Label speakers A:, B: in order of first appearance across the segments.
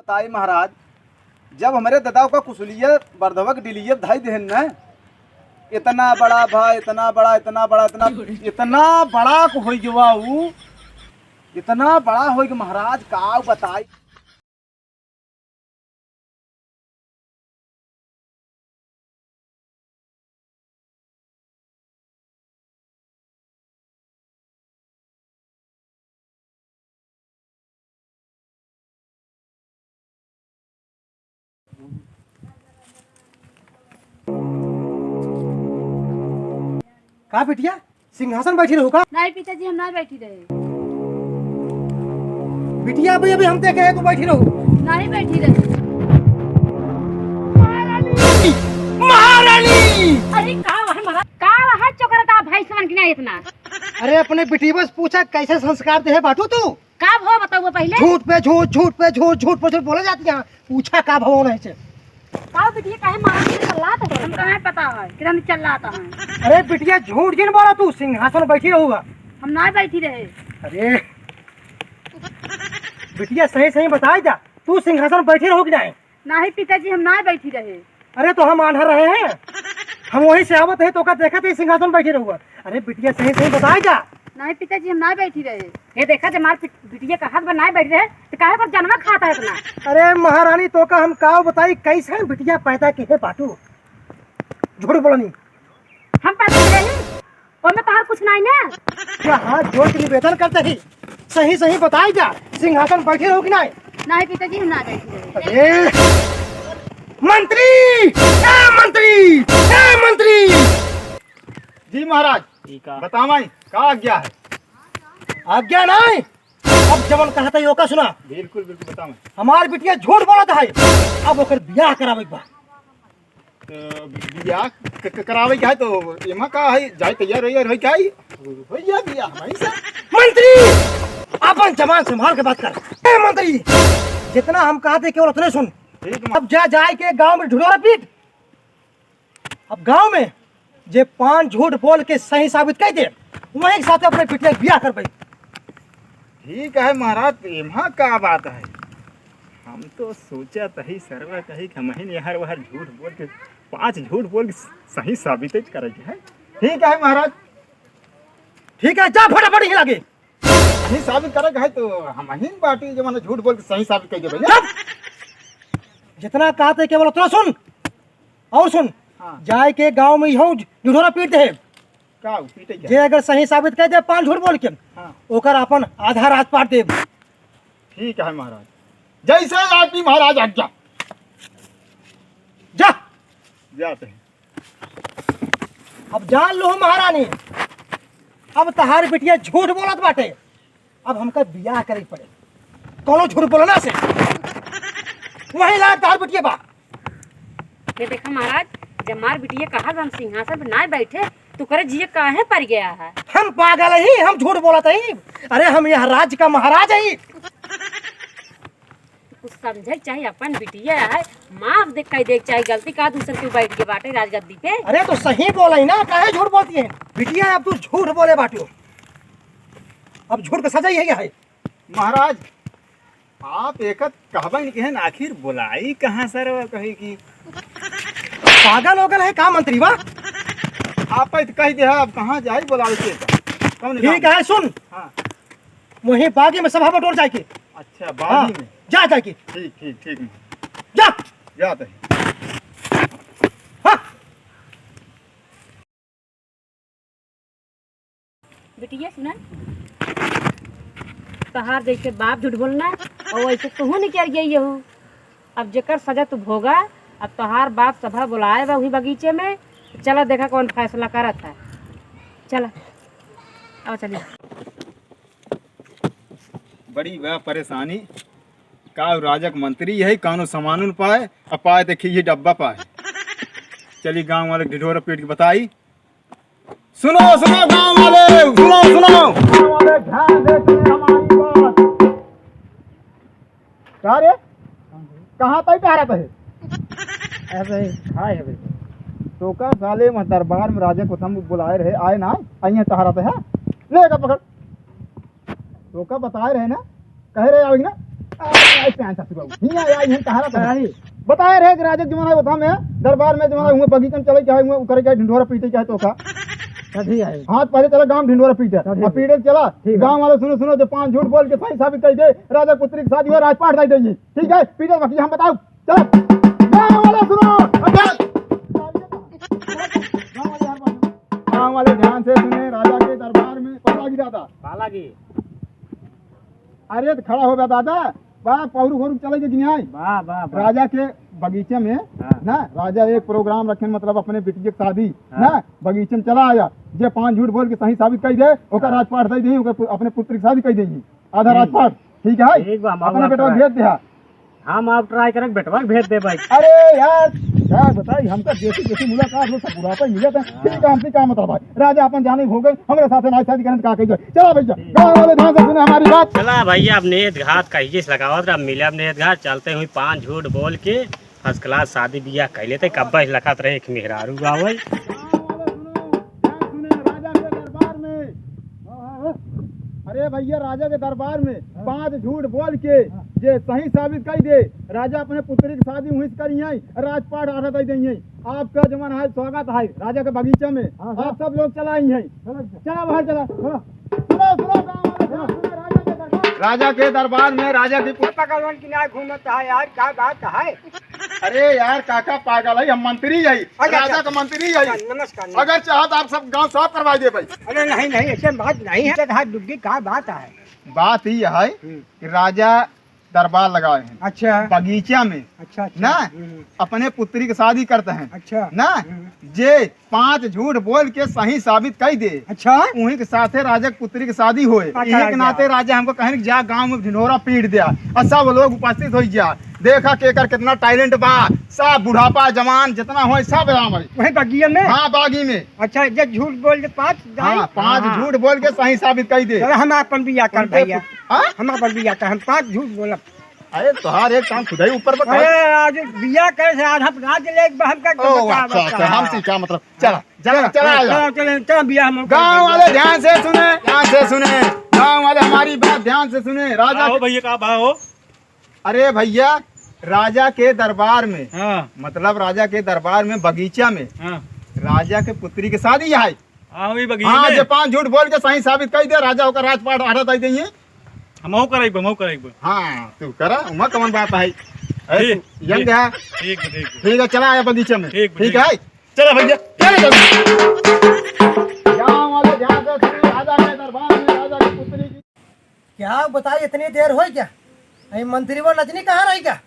A: बताई महाराज, जब हमारे दादा का कुशलिया बर्धवक डिलिया धाई देहन न, इतना बड़ा भाई, इतना बड़ा, इतना बड़ा, इतना बड़ा हो गया ऊ, इतना बड़ा हो गया महाराज का बताई।
B: का बिटिया सिंहासन बैठी रहू का?
C: नहीं पिताजी, हम ना बैठी रहे।
B: बिटिया अभी अभी हम देखे हैं तू बैठी रहू।
C: नहीं बैठी रहे।
B: महारानी
C: अरे का वहाँ चोकरता भाई समन की नहीं इतना।
B: अरे अपने बिटी बस पूछा कैसे संस्कार दे बाटू तू?
C: का भाव बताओ पहले।
B: झूठ पे झूठ, झूठ पे झूठ, झूठ पे झूठ बोले जाती है। पूछा का भाव नहीं से।
C: का बिटिया काहे मारा के चल्लात है? हम कहाँ पता है कि हम चल्लाता है।
B: अरे बिटिया झूठ जिन बोला तू, सिंहासन बैठी रहूगा।
C: हम ना बैठी रहे।
B: अरे बिटिया सही सही बता जा, तू सिंहासन बैठी रहोगी नहीं?
C: नहीं पिताजी, हम ना बैठी रहे।
B: अरे तो हम आंधर रहे हैं, हम वही से आवत है तो का देखा थे सिंहासन बैठी रहूगा। अरे बिटिया सही सही बता जा।
C: नहीं पिताजी, हम ना बैठी रहे। ये देखा जब हमारे बिटिया का हाथ में ना बैठ रहे तो काहे पर जनवा खाता है इतना।
B: अरे महारानी तो का हम का बताई कैसे बिटिया पैदा की है बाटू? झूठ बोलनी।
C: हम पैदा करे ही और मैं तहार कुछ नहीं ना।
B: क्या हाथ जोड़ के निवेदन करते ही सही सही बताई जा, सिंहासन बैठी रहोगी नहीं?
C: नहीं पिताजी, हम ना बैठी रहे।
B: अरे मंत्री, ए मंत्री, ए मंत्री।
A: जी महाराज, बता माई का आज्ञा है?
B: आज्ञा नहीं, अब जवन कहा था यो का सुना।
A: बिल्कुल बिल्कुल बता माई।
B: हमार बिटिया झूठ बोला था, अब ओकर बियाह करावे बा।
A: तो बियाह करावे के है तो एमा का है, जाय तैयार रही क्या है? भैया बियाह भाई से।
B: मंत्री अपन जमान संभाल के बात कर। ए मंत्री, जितना हम कहते केवल उतने सुन। अब जा जाए के गांव में ढुढोरा पीट। अब गांव में जे 5 झूठ बोल के सही साबित कर दे, वहीं के साथ अपने बिटिया बियाह कर भाई।
A: ठीक है महाराज, एमा का बात है? हम तो सोचा तही सर्व कही कि हम ही हर वहर झूठ बोल के 5 झूठ बोल के सही साबित करे है। ठीक है महाराज,
B: ठीक है, जा फटाफट ही लगे।
A: सही साबित करे है तो हम ही बाटी जो मैंने झूठ बोल के सही साबित कर दे।
B: जितना कहते केवल उतना सुन और सुन।
A: हाँ।
B: जाए के गांव में यहो ढुढोरा पीट दे।
A: का पीटे
B: जे अगर सही साबित कर दे 5 झूठ बोल के,
A: हाँ।
B: ओकर अपन आधा रात पाट दे।
A: ठीक है महाराज, जैसे आपकी महाराज आज्ञा।
B: जा
A: जाते हैं।
B: अब जान लो महारानी, अब तहार बिटिया झूठ बोलत बाटे, अब हमका बियाह करे पड़े। कोनो झूठ बोलना से वही लायक तहार बिटिया बा।
C: ये देखा महाराज, जब मार बिटिया कहा हम सिंहासन पे ना बैठे तो करे जिये काहे पर गया है।
B: हम पागल ही, हम झूठ बोलत ही। अरे हम यह राज्य का महाराज ही।
C: कुछ समझे चाहिए, अपन बिटिया है, माफ देख कह देख चाहिए, गलती का दूसरे के बैठ के बाटे राजगद्दी पे।
B: अरे तो सही बोला ही ना, काहे झूठ बोलती है बिटिया? अब तू झूठ बोले बाटियो, अब झूठ का सजा ही है।
A: महाराज आप एक कहबन के हैं, आखिर बुलाई कहाँ सर कही की
B: पागल हो गए है का मंत्री बा?
A: आप कह दे अब कहाँ जाए बुलावे के?
B: ठीक है सुन।
A: हाँ।
B: वही बागी में सभा बटोर जाए की।
A: अच्छा बागी में
B: जा जाए की।
A: ठीक ठीक ठीक
B: जा
A: जाते हैं।
B: हाँ।
C: बिटिया सुना, तहार जैसे बाप झूठ बोलना और वैसे तू नहीं कर गई हो। अब जेकर सजा तू भोगा। अब तहार बाप सभा बुलाए बा वही बगीचे में, चलो देखा कौन फैसला करत है। चला आओ चलिए।
A: बड़ी वह परेशानी का राजक मंत्री यही कानून सामान पाए, अपाए तो खी डब्बा पाए। चली गांव वाले ढिढोरा पीट के बताई। सुनो सुनो गांव वाले, सुनो सुनो गांव वाले, ध्यान दे सुने हमारी बात। क्या रे कहाँ तक आ रहा है?
B: अरे हाय है
A: तो का साले में दरबार में राजा को हम बुलाए रहे, आए ना आइए तहारा पे है, ले का पकड़। तो का बताए रहे ना, कह रहे आओ ना, बताए रहे कि राजा जमाना बता में दरबार में जमाना हुए बगीचन चले चाहे हुए करे चाहे ढिंढोरा पीटे चाहे तो का हाथ पहले चला गांव ढिंढोरा पीटे पीटे चला गांव वाले सुनो सुनो जो 5 झूठ बोल के सही साबित कर दे राजा पुत्री की शादी हो राजपाट दे देंगे ठीक है पीटे बाकी हम बताओ चलो गांव वाले सुनो गांव वाले ध्यान से सुने राजा के दरबार में पाला गिरा था अरे तो खड़ा हो गया दादा वाह पौरू घोरू चले गए गिनाई राजा के बगीचे में ना राजा एक प्रोग्राम रखे मतलब अपने बेटी की शादी ना बगीचे में चला आया जे 5 झूठ बोल के सही साबित कर दे ओकर राजपाट दे दी अपने पुत्र की शादी कर देगी आधा राजपाट ठीक है अपने बेटा भेज दे
B: हम आप ट्राई करें बेटवा भेज दे भाई
A: अरे यार क्या बताई हमका देसी देसी मुलाकात हो सब बुढ़ापा मिले थे ठीक है हमसे क्या मतलब भाई राजा अपन जाने हो गए हमारे साथ नाच शादी करने का कही चला भैया गाँव वाले ध्यान से सुने हमारी बात
D: चला भैया अब नेत घाट कहिए लगावत रहा मिले अब नेत घाट चलते हुए 5 झूठ बोल के फर्स्ट क्लास शादी बियाह कर लेते कब्बा लखत रहे एक मेहरारू गावल
A: अरे भैया राजा के दरबार में 5 झूठ बोल के जे सही साबित कर दे राजा अपने पुत्री की शादी वहीं से करी है राजपाट आधा दे देंगे आपका जमाना है स्वागत है राजा के बगीचे में आप सब लोग चला ही है चला बाहर चला सुनो सुनो राजा के दरबार में राजा की
B: पकड़वन की ना घूमता है यार क्या बात है
A: अरे यार काका पागल है हम मंत्री है राजा का मंत्री है
B: नमस्कार
A: अगर चाहत आप सब गांव साफ करवा दे भाई
B: अरे नहीं नहीं ऐसे बात नहीं है दुग्गी क्या बात है
A: बात ही है कि राजा दरबार लगाए हैं
B: अच्छा
A: बगीचा में
B: अच्छा
A: ना अपने पुत्री की शादी करते हैं
B: अच्छा
A: ना जे 5 झूठ बोल के सही साबित कर दे
B: अच्छा
A: उन्हीं के साथ राजा की पुत्री की शादी होए यही के नाते राजा हमको कहे जा गांव में ढिंढोरा पीट दिया और सब लोग उपस्थित हो जा देखा केकर कितना टैलेंट बा सब बुढ़ापा जवान जितना हो सब
B: वही बगिया में
A: हाँ बागी में
B: अच्छा जब झूठ बोल दे
A: 5 झूठ बोल के सही साबित कर दे
B: हम अपन भी कर भैया हम अपन भी हम 5 झूठ बोला
A: अरे तुहार एक काम खुद ही ऊपर बता
B: आज बिया करे से आधा राज ले हम का
A: अच्छा हमसे क्या मतलब चला चला चला
B: चला बिया हम
A: गांव वाले ध्यान से सुने गांव वाले हमारी बात ध्यान से सुने राजा
D: भैया का भाव
A: अरे भैया राजा के दरबार में मतलब राजा के दरबार में बगीचा में राजा के पुत्री की शादी है हाँ जो 5 झूठ बोल के सही साबित कर दे राजा होकर राजपाट आधा दे देंगे
D: हम कराइब
A: हाँ तू करा उमा कमन बात है यंग है ठीक है चला आया बगीचे में ठीक है चला भैया गाँव वाले ध्यान से सुनिए राजा के दरबार में राजा की पुत्री की
B: क्या बताइए इतनी देर हो क्या नहीं मंत्री वो नजनी कहाँ रही क्या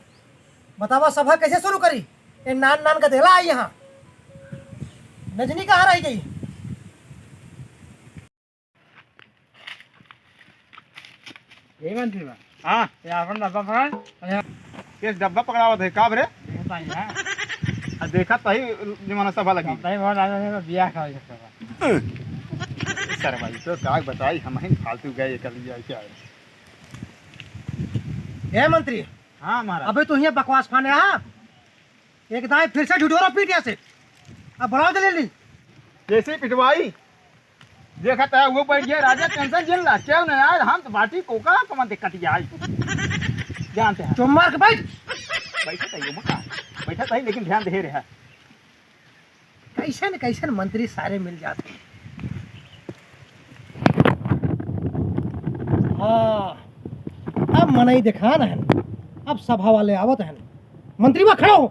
B: बतावा सभा कैसे शुरू करी ये नान नान का देला आई यहाँ नजनी कहाँ रही गई
A: हाँ किस डब्बा पकड़ा हुआ था का बरे देखा तही जमाना सभा लगी सर भाई तो का बताई हम ही फालतू गए कर लिया क्या
B: है मंत्री
A: हाँ महाराज
B: अबे तू यहाँ बकवास फाने एक दाएं फिर से ढिढोरा पीट से अब बढ़ाओ दे ली
A: जैसे पिटवाई देखा था वो बैठ गया राजा टेंशन झेल रहा क्यों नहीं यार हम तो बाटी कोका कमा दिक्कत आई जानते हैं
B: तुम मार के बैठ
A: बैठा था ये मका बैठा था लेकिन ध्यान दे रहा
B: कैसे मंत्री सारे मिल जाते हाँ अब मनई दिखा न अब सभा वाले आवत हैं मंत्री वहाँ खड़ा हो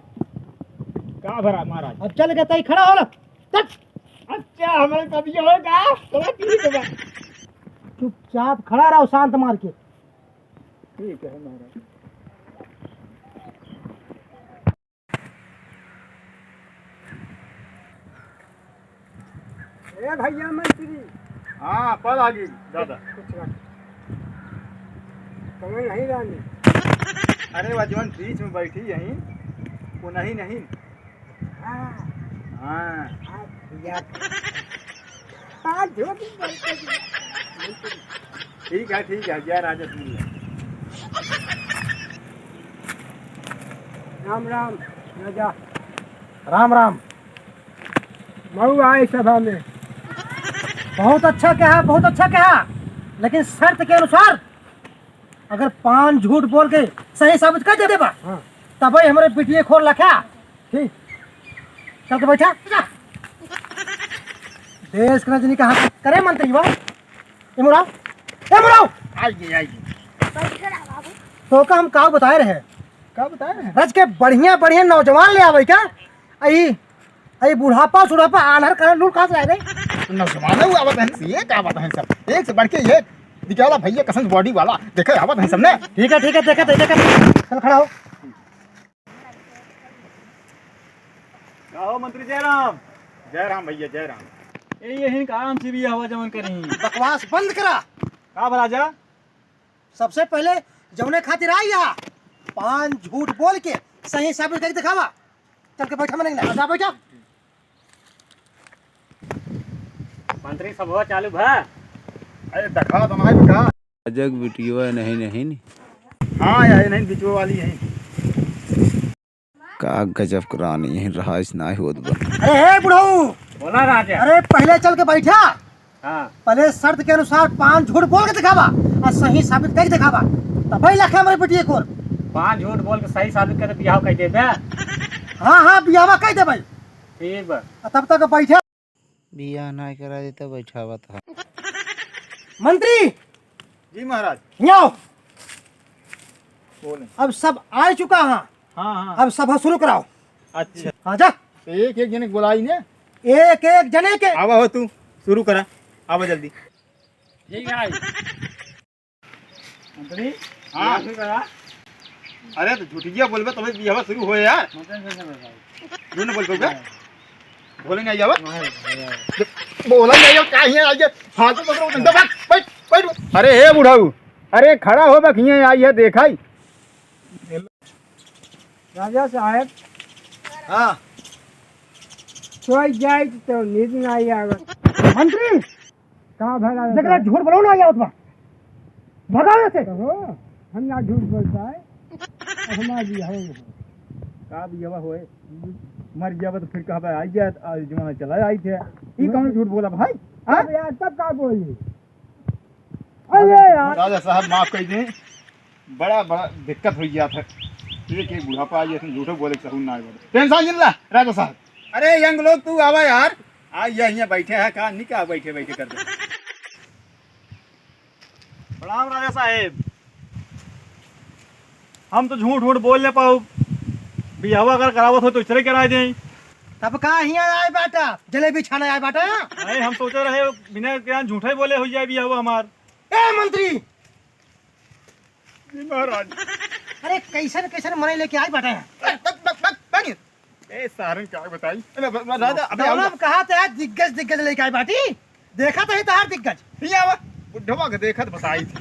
A: का भरा महाराज
B: अब चल गया खड़ा हो ना
A: अच्छा हमारे कभी होगा तो ठीक है
B: चुपचाप खड़ा रहो शांत मार के
A: ठीक है महाराज
B: ए भैया मंत्री
A: हाँ पल आ गई दादा
B: कमल नहीं रानी
A: अरे वह जवान बीच में बैठी यहीं वो नहीं
B: हाँ
A: हाँ ठीक है जय राजा सुन ले
B: राम राम राजा राम राम मऊ आए सभा में बहुत अच्छा कहा लेकिन शर्त के अनुसार अगर 5 झूठ बोल के सही साबित कर दे देबा तब ही हमारे पिटिए खोल रखा। ठीक, चल के बैठा जा। देश का रजनी कहा करे मंत्री बा इमराव
A: आइए
B: तो का हम का बताए रहे
A: क्या बता रहे हैं?
B: रज के बढ़िया बढ़िया नौजवान ले आवे क्या आई बुढ़ापा सुढ़ापा आनहर करे लूल कहाँ से आ गए।
A: नौजवान हुआ आवत है ये क्या बात है सब एक से बढ़ के ये दिखाला भैया कसम बॉडी वाला देखे आवत है सबने।
B: ठीक है देखा चल खड़ा हो।
A: क्या हो मंत्री जयराम भैया जयराम यही काम से भी हवा जमन करी
B: बकवास बंद करा।
A: का राजा
B: सबसे पहले जौने खातिर आई यहाँ 5 झूठ बोल के सही साबित करके दिखावा। चल के बैठा मैंने आजा बैठा।
D: मंत्री सब हो चालू भा।
A: अरे दिखा तो नहीं दिखा
E: जग वीडियो है नहीं
A: हाँ यार नहीं बिचो वाली है
E: का गजब करानी है रहा नहीं होत बा।
B: अरे हे बुढ़ऊ
D: बोला राजा।
B: अरे पहले चल के बैठा।
D: हाँ
B: पहले शर्त के अनुसार 5 झूठ बोल के दिखावा और सही साबित करके दिखावा तब ही लखे हमारे पिटिए खोल।
D: 5 झूठ बोल के सही साबित कर बियाह कह दे बे।
B: हाँ बियावा कह दे भाई।
D: ठीक बा।
B: तब तक बैठा।
E: बियाह नहीं करा देता बैठावा था।
B: मंत्री
A: जी महाराज
B: यहाँ आओ।
A: बोले
B: अब सब आ चुका है।
A: हाँ
B: अब सभा शुरू कराओ।
A: अच्छा
B: हाँ जा
A: तो एक एक जने बुलाई ने
B: एक एक जने के।
A: आवा हो तू शुरू करा आवा जल्दी।
D: ठीक है मंत्री।
A: हाँ
D: शुरू करा।
A: अरे तो झूठिया बोलबे तबे बियाह शुरू होए यार क्यों न बोल पाओगे बोले नहीं आवा बोला नहीं आवा काहे आ गया हाथ तो पकड़ो दबा बैठ अरे हे बुढ़ाऊ अरे खड़ा हो बखिए आई है देखाई
B: राजा साहब
A: हाँ
B: सोई जाए तो नींद नहीं आवे। मंत्री कहाँ भगा जरा झूठ बोलो ना आवत बा भगावे से हम ना झूठ बोलता है हमारा बियाह
A: का बियाह होए मर गया तो फिर कहा आई गया जमाना चला आई थे ई कौन झूठ बोला भाई हाँ
B: यार तब का बोली। अरे यार
A: राजा साहब माफ कर दें बड़ा दिक्कत हो गया था एक बुढ़ापा आई झूठो बोले सहून ना टेंशन जिल्ला राजा साहब। अरे यंग लोग तू आवा यार आ यहाँ बैठे है कहा नहीं क्या बैठे बैठे कर दे।
F: प्रणाम राजा साहेब। हम तो झूठ झूठ बोल नहीं पाओ बियाह अगर करावत हो तो इसरे कराए दें।
B: तब का यहाँ आए बेटा जलेबी छाना आए बेटा।
F: नहीं हम सोचे रहे बिना ज्ञान झूठा ही बोले हो जाए बियाह हमार।
B: ए मंत्री
A: महाराज
B: अरे कैसन मने लेके आए बेटा।
A: ए सारन क्या बताई राजा अबे
B: दौलम कहा था दिग्गज लेके आए बाटी देखा तो ही तार दिग्गज
A: यहाँ आवा बुढ़वा के देखत बताई थी।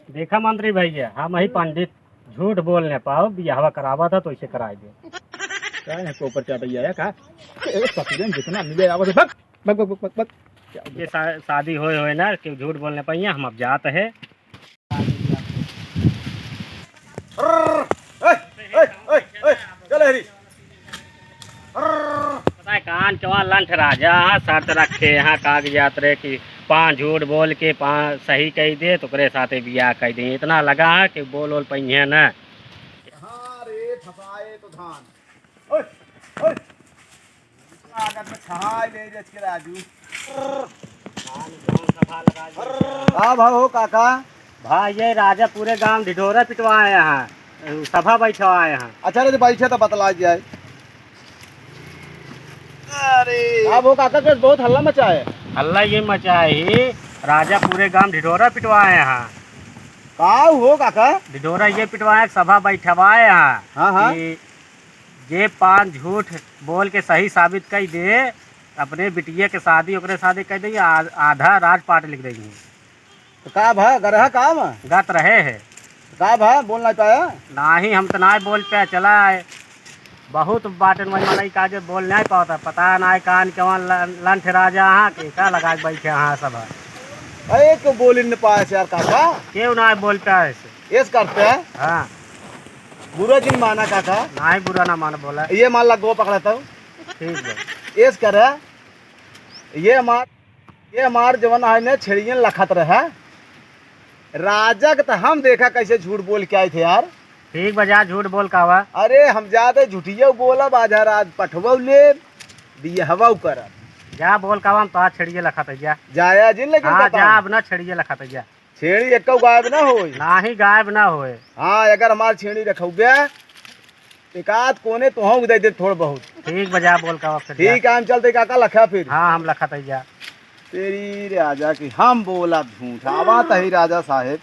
D: देखा मंत्री भैया हम ही पंडित झूठ बोल नहीं पाओ बियाह करावा था तो इसे कराए दे।
A: क्या है तो ऊपर क्या भैया का एक पकड़न जितना मिले आवा बक बक बक बक बक
D: ये शादी होए ना कि झूठ बोलने पाइए हम अब जाते हैं।
A: चल हरी
D: पता है कान चवा लंठ राजा शर्त रखे यहाँ कागजात रे कि 5 झूठ बोल के 5 सही कह दे तो करे साथे बियाह कह दे इतना लगा है कि बोल पहिए न।
A: हाँ रे फसाए तो धान ओए ओए आगत में छहाई ले जच के राजू
B: हाँ भाऊ काका।
D: भाई ये राजा पूरे गांव ढिढोरा पिटवाए यहाँ सभा बैठवाए यहाँ।
B: अच्छा रे बैठे तो बतला जाए।
A: अरे
B: हाँ वो काका के बहुत हल्ला मचा है।
D: हल्ला ये मचाए ही राजा पूरे गांव ढिढोरा पिटवाए यहाँ।
B: का हो काका।
D: ढिढोरा ये पिटवाए सभा बैठवाए यहाँ।
B: हाँ हाँ
D: कि ये 5 झूठ बोल के सही साबित कर दे अपने बिटिया के शादी ओकरे शादी कर दे आधा राजपाट लिख देंगे।
B: तो का भा गरहा काम
D: गत रहे है
B: का भा बोल नहीं पाया।
D: नाही हम तो ना बोल पे चला है बहुत बाटन मन काजे बोल नहीं पाता पता ना कान केवल लंठ राजा हाँ के का लगा के बैठे हाँ सब
B: अरे तो बोल नहीं पाया यार काका।
D: क्यों ना बोल पे ऐसे
B: एस करते हैं
D: हाँ
B: बुरा दिन माना काका।
D: ना ही बुरा ना मान बोला
B: ये मान ला 2 पकड़ाता हूँ
D: ठीक है
B: एस कर ये मार
A: ये हमार जवन है ने छेड़ियन लखत रहा राजा के तो हम देखा कैसे झूठ बोल के आए थे यार।
D: ठीक बजा झूठ बोल का हुआ।
A: अरे हम ज्यादा झूठिया बोला बाजा रात पठवा ले दिए हवा कर
D: जा बोल का हम तो छेड़िए लखा तैया
A: जाया जिन लेकिन
D: हाँ जा अब ना छेड़िए लखा तैया
A: छेड़ी एक गायब ना हो
D: ना ही गायब ना होए।
A: हाँ अगर हमार छेड़ी रखोगे एक आध कोने तो हम दे दे थोड़ा बहुत।
D: ठीक बजा बोल का फिर
A: ठीक है हम चलते काका लखा फिर।
D: हाँ हम लखा तैया
A: तेरी राजा की हम बोला झूठ आवा तही राजा साहेब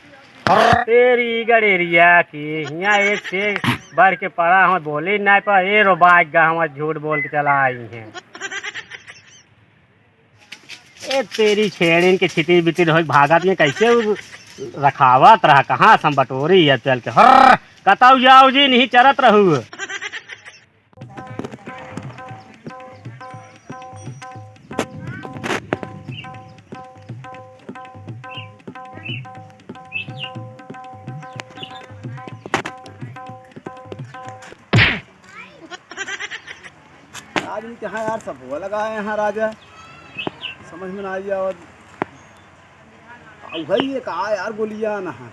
D: तेरी गड़ेरिया की यहाँ एक से बढ़ के पड़ा हम बोली नहीं पर ये रो बाइक गा हम झूठ बोल के चला आई हैं। ए तेरी छेड़िन के छितिर बितिर हो भागत में कैसे रखावत रहा कहाँ सम बटोरी है चल के हर कताऊ जाओ जी नहीं चरत रहू।
A: आज इनके यहाँ यार सब हुआ लगा है यहाँ राजा समझ में ना आई और भाई ये कहा यार गोलियां ना है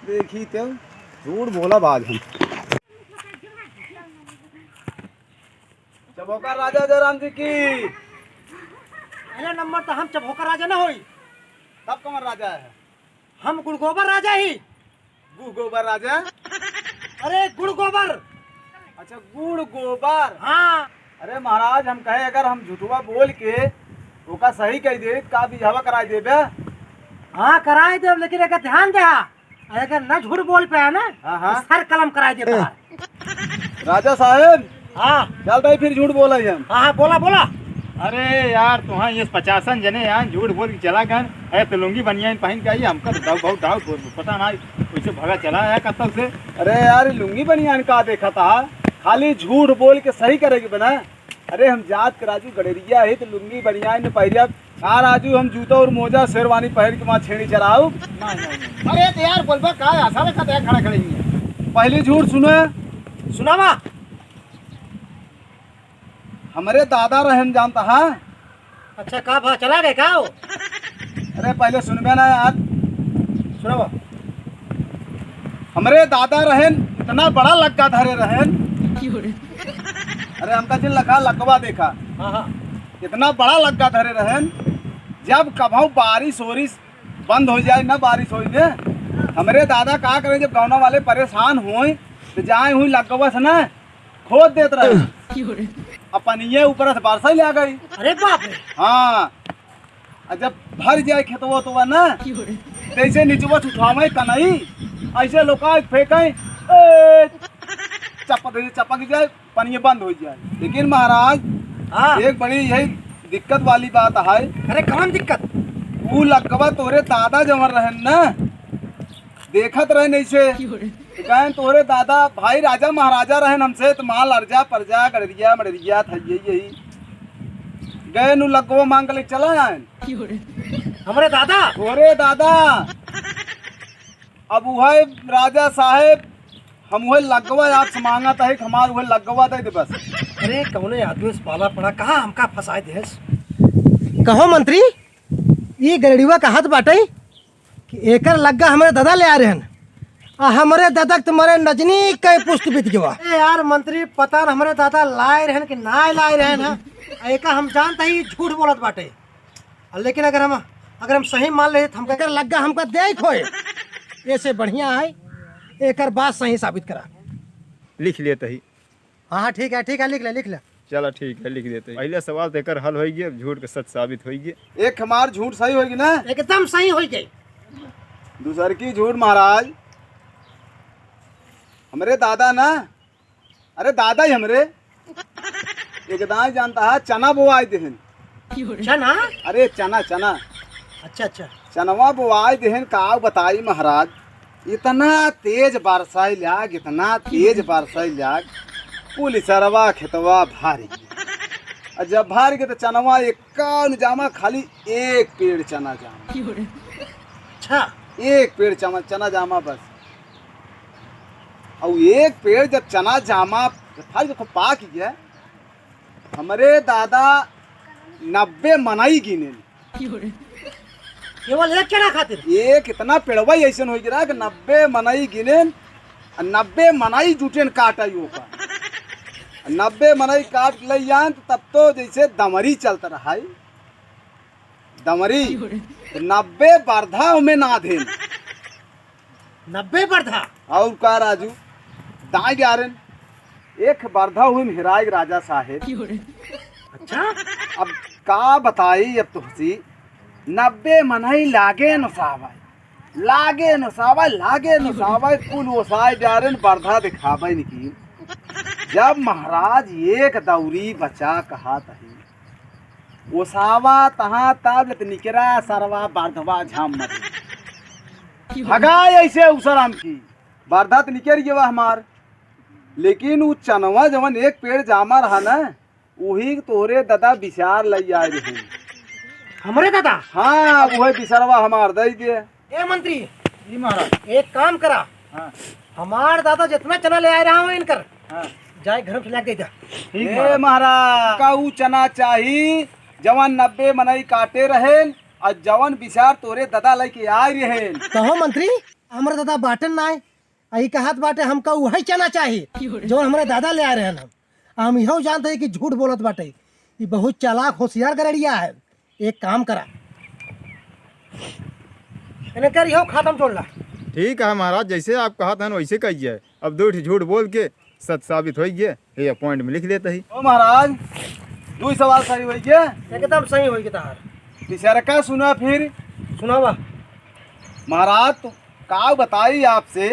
A: देखी तो झूठ बोला बाज हम चबोकर राजा जयराम जी की
B: पहला नंबर तो हम चबोकर राजा ना होई
A: तब कमर राजा है
B: हम गुड़गोबर राजा ही।
A: गु गोबर राजा
B: अरे गुड़ गोबर।
A: अच्छा गुड़ गोबर।
B: हाँ
A: अरे महाराज हम कहे अगर हम झूठुआ बोल के ओका सही कह दे का बिहावा कराई देबे।
B: हाँ कराए दे लेकिन अगर ध्यान दे अगर न झूठ बोल पे ना
A: हाँ, हाँ।
B: तो सर कलम कराए दे
A: राजा साहेब
B: हाँ
A: चल भाई फिर झूठ बोला ही हम।
B: हाँ हाँ बोला बोला।
A: अरे यार तुहा ये 50 जने यार झूठ बोल के चला गन अरे तो लुंगी बनियान पहन के आई हमका तो बहुत डाउट पता ना वैसे भगा चला है कतल से। अरे यार लुंगी बनियान का देखा था खाली झूठ बोल के सही करेगी बना। अरे हम जात के राजू गड़ेरिया है तो लुंगी बनियान में पहरिया हाँ राजू हम जूता और मोजा शेरवानी पहन के वहाँ छेड़ी चलाऊ। अरे तो यार बोलबा का आशा रखा था खड़ा खड़े पहली झूठ सुनो
B: सुनावा।
A: हमारे दादा रहन जानता है।
B: अच्छा कहा भा चला गए का वो?
A: अरे पहले सुनबे ना यार सुनो हमारे दादा रहन इतना बड़ा लक्का धरे रहन। अरे हमका जिन लखा लकवा देखा
B: हाँ हाँ
A: इतना बड़ा लक्का धरे रहन जब कभाऊ बारिश ओरिश बंद हो जाए ना बारिश हो जाए हमारे दादा का करे जब गाँव वाले परेशान हुए तो जाए हुई लकवा से ना खोद देते रहे अपन ये ऊपर से बरसा ही ले गई।
B: अरे बाप रे।
A: हाँ जब भर जाए खेतवा तो ना जैसे नीचवा उठावे कनई ऐसे लोग फेंके चपक जाए पनिया बंद हो जाए। लेकिन महाराज
B: हाँ
A: एक बड़ी यही दिक्कत वाली बात है।
B: अरे कौन दिक्कत?
A: वो लकवा तोरे दादा जमर रहन ना देखत रहे नहीं से कहें तोरे दादा भाई राजा महाराजा रहन हमसे तो माल अर्जा परजा गड़रिया मड़रिया था यही गए नु लकवा मांग के चला आए
B: हमारे दादा
A: तोरे दादा अब वह राजा साहेब हम वह लगवा आपसे मांगा था हमार वह लगवा दे बस।
B: अरे कौन आदमी से पाला पड़ा कहाँ हमका फंसाए देश। कहो मंत्री ये गरड़ीवा का हाथ बाटे कि एकर लग्गा हमारे दादा ले आ रहे हैं आ हमारे दादा तुम्हारे नजनी कई पुष्ट बीत गवा। यार मंत्री पता न हमारे दादा लाए रहे कि ना लाए रहे ना एका हम जानता ही झूठ बोलत बाटे। लेकिन अगर हम सही मान ले तो हमका लग्गा हमका दे खोए ऐसे बढ़िया है एकर बात सही साबित करा।
A: लिख लेते ही।
B: हाँ ठीक है लिख ले।
A: चलो ठीक है लिख देते पहले सवाल देकर हल होगी झूठ के सच साबित होगी। एक हमार झूठ सही होगी ना
B: एकदम सही हो गई।
A: दूसर की झूठ महाराज हमारे दादा ना अरे दादा ही हमारे एकदम जानता है चना बोआई देहन।
B: चना?
A: अरे चना चना
B: अच्छा
A: चनवा बोआई देहन का बताई महाराज इतना तेज बरसाई लाग पुलिसरवा खेतवा भारी और जब भार के तो चनवा एक जामा खाली एक पेड़ चना जामा।
B: अच्छा
A: एक पेड़ चना जामा बस और एक पेड़ जब चना जामा देखो पाक गया हमारे दादा 90 मनाई गिने
B: केवल एक चना खातिर?
A: ये कितना पेड़वा ऐसा हो गिरा कि 90 मनई गिनेन 90 मनई जुटेन काटा का 90 मनई काट ले जान तब तो जैसे दमरी चलता रहा है दमरी 90 बरधा में ना देन
B: 90 पर था।
A: और का राजू दाई ग्यारन एक बरधा हुई हिराय राजा साहेब।
B: अच्छा,
A: अब का बताई अब तुझसी 90 मनई लागे नुसावा कुल ओसाय जारन बरधा दिखावे निकी। जब महाराज एक दौरी बचा कहा तही ओसावा तहाँ तब निकरा सरवा बरधवा झाम मरे भगा ऐसे उसराम की बरधा तो निकर गया हमार। लेकिन वो चनवा जवन एक पेड़ जामा रहा ना वही तोरे दादा विचार लई आए रहे।
B: हमरे दादा?
A: हाँ वही विचारवा हमार दे दिए।
B: ए मंत्री
A: जी महाराज।
B: एक काम करा,
A: हाँ
B: हमार दादा जितना चना ले आ रहा हूँ इनकर
A: हाँ
B: जाए घर में लग जा।
A: ए महाराज का ऊ चना चाही जवन 90 मनई काटे रहे और जवन विचार तोरे दादा लेके आए रहे।
B: कहो मंत्री, हमारे दादा बाटन ना आए आई कहत बाटे हमका वही चना चाहिए जो हमारे दादा ले आ रहे हैं। हम यहो जानते हैं कि झूठ बोलत बाटे, ये बहुत चालाक होशियार गरड़िया है। एक काम करा इनकर यहो खातम छोड़ ला।
A: ठीक है महाराज जैसे आप कहा था वैसे कहिए। अब दो झूठ बोल के सच साबित हो गए ये पॉइंट में लिख देते ही। ओ महाराज 2 सवाल सही हो गए
B: एकदम सही होगी तार।
A: तीसरा का सुना फिर
B: सुनावा
A: महाराज। तो का बताई आपसे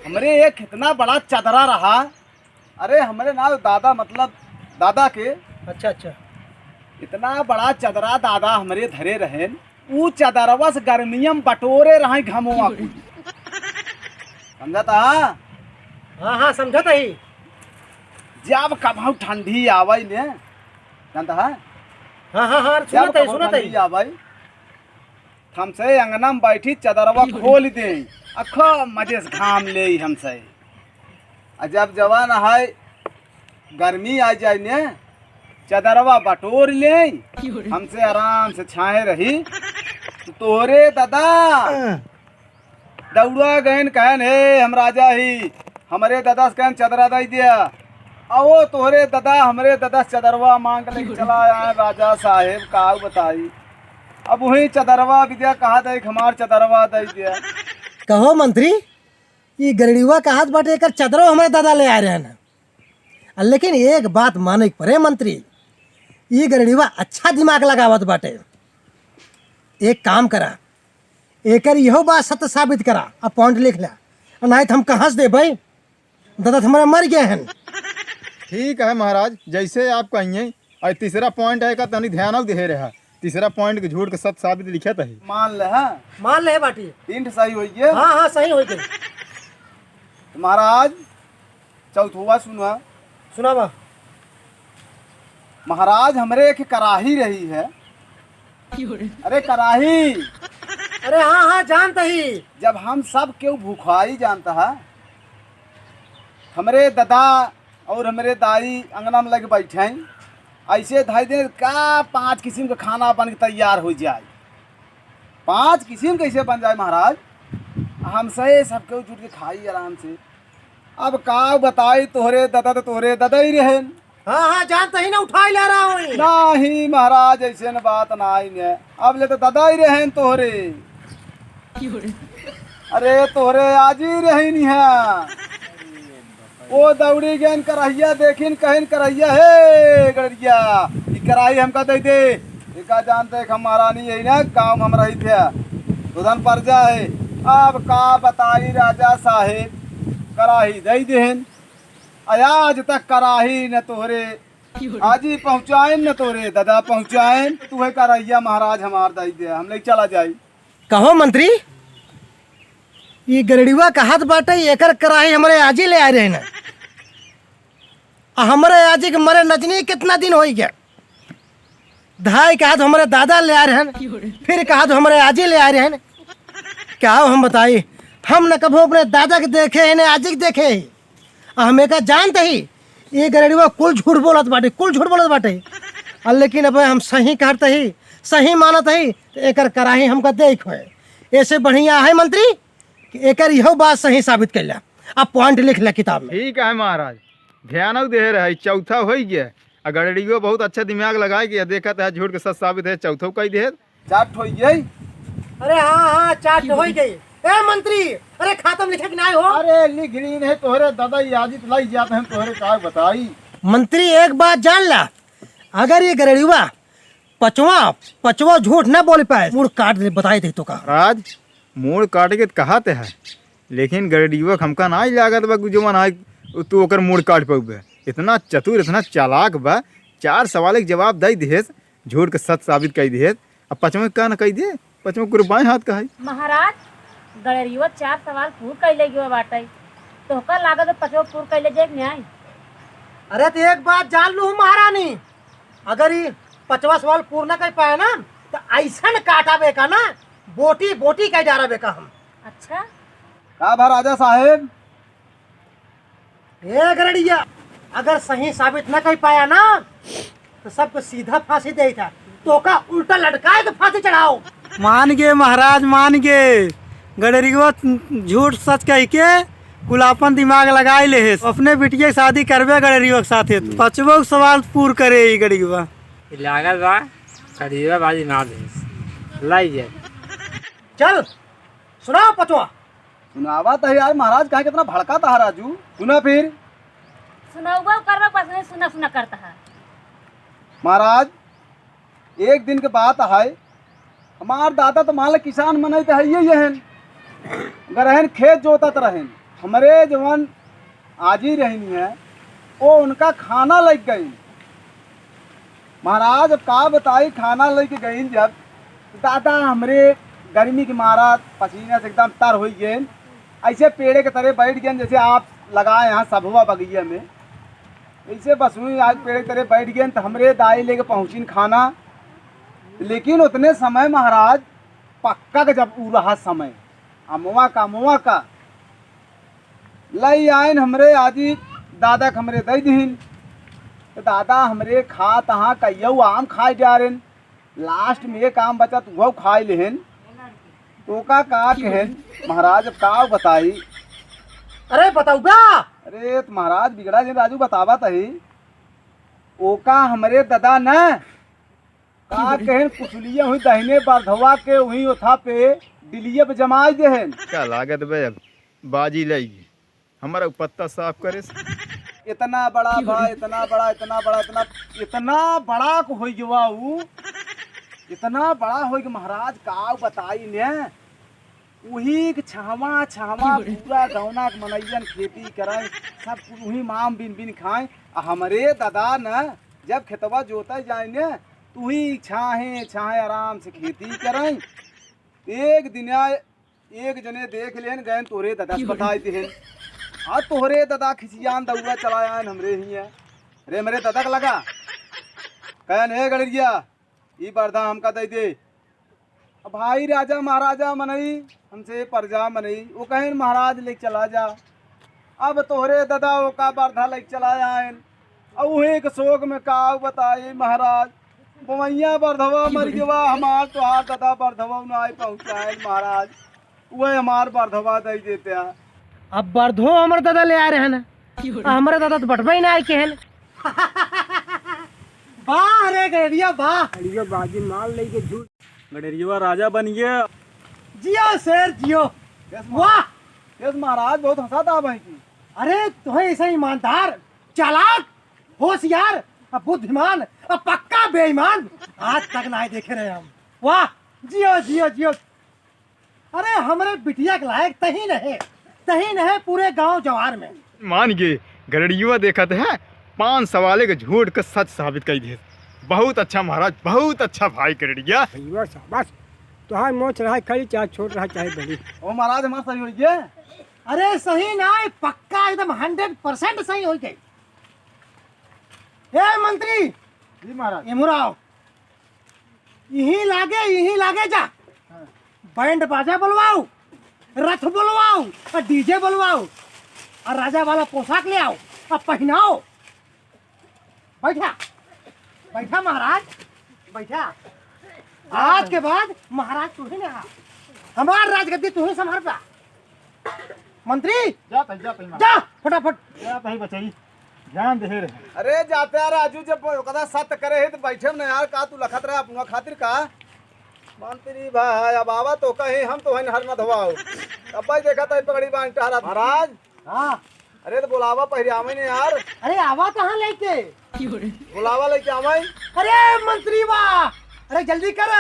A: हमरे एक कितना बड़ा चदरा रहा। अरे हमारे ना दादा मतलब दादा के
B: अच्छा अच्छा
A: इतना बड़ा चदरा दादा हमारे धरे रहे। वो चदरवा से गर्मियम बटोरे रहे घमोआ समझा था।
B: हाँ हाँ समझता ही।
A: जब कभी ठंडी आवे ने जानता है।
B: हाँ हाँ हाँ सुनता ही सुनता ही।
A: आवे हमसे अंगना में बैठी चदरवा खोल दे अखो मजे से घाम ले हमसे। जब जवान है गर्मी आ जाए ने चदरवा बटोर ले हमसे आराम से छाए रही। तो तोरे दादा दौड़ा गहन कहन हे हम राजा ही हमारे दादा से कहन चदरा दे दिया। आओ तोहरे दादा हमरे दादा चदरवा मांग ले चला आए राजा साहेब का बताई। अब वही चदरवा विद्या कहा था हमार चदरवा दे दिया।
B: कहो मंत्री, ये गरड़ीवा का हाथ बाटे कर चदरो हमारे दादा ले आ रहे हैं। लेकिन एक बात माने पड़े मंत्री, ये गरड़ीवा अच्छा दिमाग लगावत बाटे। एक काम करा एकर यहो बात सत्य साबित करा अब पॉइंट लिख ला, नहीं तो हम कहाँ से दे भाई दादा हमारे मर गए हैं।
A: ठीक है महाराज जैसे आप कहिए। और तीसरा पॉइंट है का तनी ध्यान दे रहा। तीसरा पॉइंट के झूठ के सत्य साबित लिखा था मान ले। हाँ
B: मान ले बाटी
A: 3 सही हो गए।
B: हाँ हाँ सही हो गई।
A: तो महाराज चौथवा सुना
B: सुनावा
A: महाराज हमरे एक कराही रही है। अरे कराही
B: अरे हाँ हाँ जानता ही।
A: जब हम सब क्यों भूखाई जानता है। हमरे दादा और हमरे दाई अंगना में लगे बैठे हैं। ऐसे ढाई दिन का 5 किस्म का खाना बन के तैयार हो जाए। 5 किस्म कैसे बन जाए महाराज। हमसे सब क्यों जुट के खाई आराम से। अब का बताई तोहरे दादा तो तोहरे दादा ही रहे।
B: हाँ हाँ जानता ही ना उठा ले रहा हूँ।
A: नहीं महाराज ऐसे न बात ना आई ने। अब ले तो दादा ही रहे तोहरे। अरे तोहरे आज ही रही नहीं है। वो दौड़ी गन करहिया देखिन कहन करहिया हे गड़िया ई कराही हमका दे दे। एका जानते हमारा नहीं है ना काम हम रही थे उधन पर जाए। अब का बताई राजा साहेब कराही दे देहन। आज तक कराही न तोहरे आज ही पहुँचाए न तोरे दादा पहुँचाए। तू करहिया महाराज हमार दे दे हम नहीं चला जाई।
B: कहो मंत्री, ये गरड़ीवा का हाथ बाटे एकर कराही हमारे आज ही ले आ रहे हैं। हमारे आज के मरे नजनी कितना दिन हो गया। धाई का हाथ हमारे दादा ले आ रहे हैं, फिर का हाथ हमारे आज ही ले आ रहे हैं। क्या हम बताइए, हम न कभो अपने दादा के देखे हैं न आज के देखे ही। हमें का जानते ही ये गरड़ीवा कुल झूठ बोलत बाटे कुल झूठ बोलत बाटे। लेकिन अब हम सही कहते ही सही मानत है तो एकर कराही हमका देख है। ऐसे बढ़िया है मंत्री कि एकर यहो बात सही साबित कैला। अब पॉइंट लिख ले किताब में।
A: ठीक है महाराज, ध्यान दे रहे चौथा हो गया। गड़ड़ियो बहुत अच्छा दिमाग लगाए कि देखा था झूठ के सच साबित है, चौथो कही दे चाट हो गई।
B: अरे हाँ हाँ चाट हो गई। ए मंत्री, अरे खातम लिखे कि नहीं हो?
A: अरे लिख ली है तोहरे दादा यादी तो लाई जाते हैं तोहरे का बताई।
B: मंत्री एक बात जान ला, अगर ये गरड़िया पचवा झूठ न बोल पाए मुड़ काट दे बताई दे तो का।
A: महाराज मोड़ काट के कहाते है, लेकिन गड़ड़ियो हमका ना लागत बा जवान आए तू ओकर मोड़ काट पाऊबे। इतना चतुर इतना चालाक बा, 4 सवाल के जवाब दे दिहेस, झूठ के सच साबित कर दिहेस। अब पचवा का न कही दे, पचवा कुर्बान हाथ का है।
C: महाराज गड़रियो 4 सवाल पूर कैले गयो बाटे, तो का लागत 5 पूर कैले जे न्याय।
B: अरे तो एक बात जान लू महारानी, अगर ये 5वां सवाल पूर्ण न कर पाए ना तो ऐसा काटा बेका ना, बोटी बोटी कह जा रहा बेका हम।
C: अच्छा
A: का भा राजा साहेब?
B: ए गरड़िया, अगर सही साबित न कर पाया ना तो सबको सीधा फांसी दे था, तो का उल्टा लटकाए तो फांसी चढ़ाओ।
F: मान गे महाराज मान गे, गडरियो झूठ सच कह के कुलापन दिमाग लगाए ले है। अपने बिटिया की शादी करबे गडरियो के साथे, 5वां सवाल पूर करे ई गडरियो
G: लागत बा गडरियो बाजी मार दे लाई जे।
B: चल सुनाओ 5वां।
A: सुनावा तो यार महाराज, कहा कितना भड़का था राजू। सुना फिर
C: सुनाऊगा करवा पसंद सुना सुना करता है।
A: महाराज एक दिन के बात है, हमार दादा तो मान किसान मन तो है ये हन, गरहन खेत जोतत रहन, हमारे जवान आज ही रहनी है वो उनका खाना लग गई। महाराज अब का बताई, खाना लेके गई जब दादा हमरे गर्मी के मारा पसीने से एकदम तर हो गए, ऐसे पेड़े के तरह बैठ गए जैसे आप लगाए यहाँ सभवा बगैया में, ऐसे बस हुई आज पेड़ के तरह बैठ गए। तो हमरे दाई लेके पहुँची खाना, लेकिन उतने समय महाराज पक्का का जब ऊ रहा समय अमुआ का लई आयन हमरे आजी दादा के हमरे दई दीन। तो दादा हमरे खा तहाँ कईयऊ आम खाए जा रहे, लास्ट में एक आम बचा तो खाए लेहन। तो का कहन महाराज अब का बताई।
B: अरे बताऊ बा।
A: अरे तो महाराज बिगड़ा जी राजू बतावा तही, ओका हमरे दादा न का कहन कुचलिया हुई दहिने बारधवा के वही उठा पे डिलिये पे जमाई देहन। क्या लागत बे बाजी लगी हमारा पत्ता साफ करे। इतना बड़ा बा, इतना बड़ा इतना बड़ा इतना बड़ा को हो गया ऊ, इतना बड़ा हो गया महाराज का बताई ने। वही छावा पूरा गौना के मनैयन खेती करें, सब वही माम बिन बिन खाएं। हमारे दादा न जब खेतवा जोता जाए ने तो वही छाहे आराम से खेती करें। एक दिन एक जने देख लेन गए तोरे दादा से बताई देहन, हाँ तोहरे दादा खिसियान दौड़ा चलाया हमरे ही है। अरे मेरे दादा का लगा कहन हे गड़िया ई बरदा हमका दे दे। अब भाई राजा महाराजा मनई हमसे प्रजा मनई, वो कहें महाराज ले चला जा। अब तोहरे दादा वो का बरधा ले चला आयन, अब वही के शोक में का बताई महाराज बमैया बरधवा मर गवा हमार तोहार दादा बरधवा न आई पहुँचाए महाराज, वही हमार बरधवा दे देते हैं।
B: अब बर्धो हमारे दादा ले आ रहे हैं ना, हमारे दादा तो बटवा ही ना आए के हैं। वाह रे गड़िया वाह,
F: गडरियो बाजी मार ले के झूठ गडरियो राजा बन गया।
B: जियो शेर जियो। वाह
A: यस महाराज बहुत हंसा था भाई की।
B: अरे तुम्हें ऐसा ईमानदार चालाक होशियार बुद्धिमान और पक्का बेईमान आज तक नहीं देखे रहे हम। वाह जियो जियो जियो। अरे हमारे बिटिया के लायक तही नहीं पूरे गांव जवार में।
A: मान गए गरड़ियुआ देखत है 5 सवाले के झूठ का सच साबित कर दिए। बहुत अच्छा महाराज, बहुत अच्छा भाई गरड़िया।
F: भैया शाबाश, तुहार मोच रहा खड़ी चाहे छोट रहा चाहे बड़ी।
A: ओ महाराज हमारा सही हो गया।
B: अरे सही ना पक्का एकदम 100% सही हो गई। हे मंत्री
A: जी महाराज।
B: इमुराओ यही लागे जा, बैंड बाजा बुलवाओ, रथ बुलवाओ और डीजे बुलवाओ और राजा वाला पोशाक ले आओ और पहनाओ। बैठा बैठा महाराज बैठा। आज के बाद महाराज तू ही ना हमार राजगद्दी तू ही संभाल पा। मंत्री जा फटाफट
A: जाता ही बचाई ध्यान दे रहे।
H: अरे जाते यार राजू जब कदा सत्य करे है तो बैठे न यार का तू लखत रहा अपना खातिर का मंत्री भाई अब आवा तो कहे हम तो है हर न धवाओ अब भाई देखा था पकड़ी बांध टहरा महाराज।
B: हाँ
H: अरे तो बुलावा पहले आवे ने यार
B: अरे आवा कहाँ लेके
H: बुलावा लेके आवे।
B: अरे मंत्री वाह अरे जल्दी कर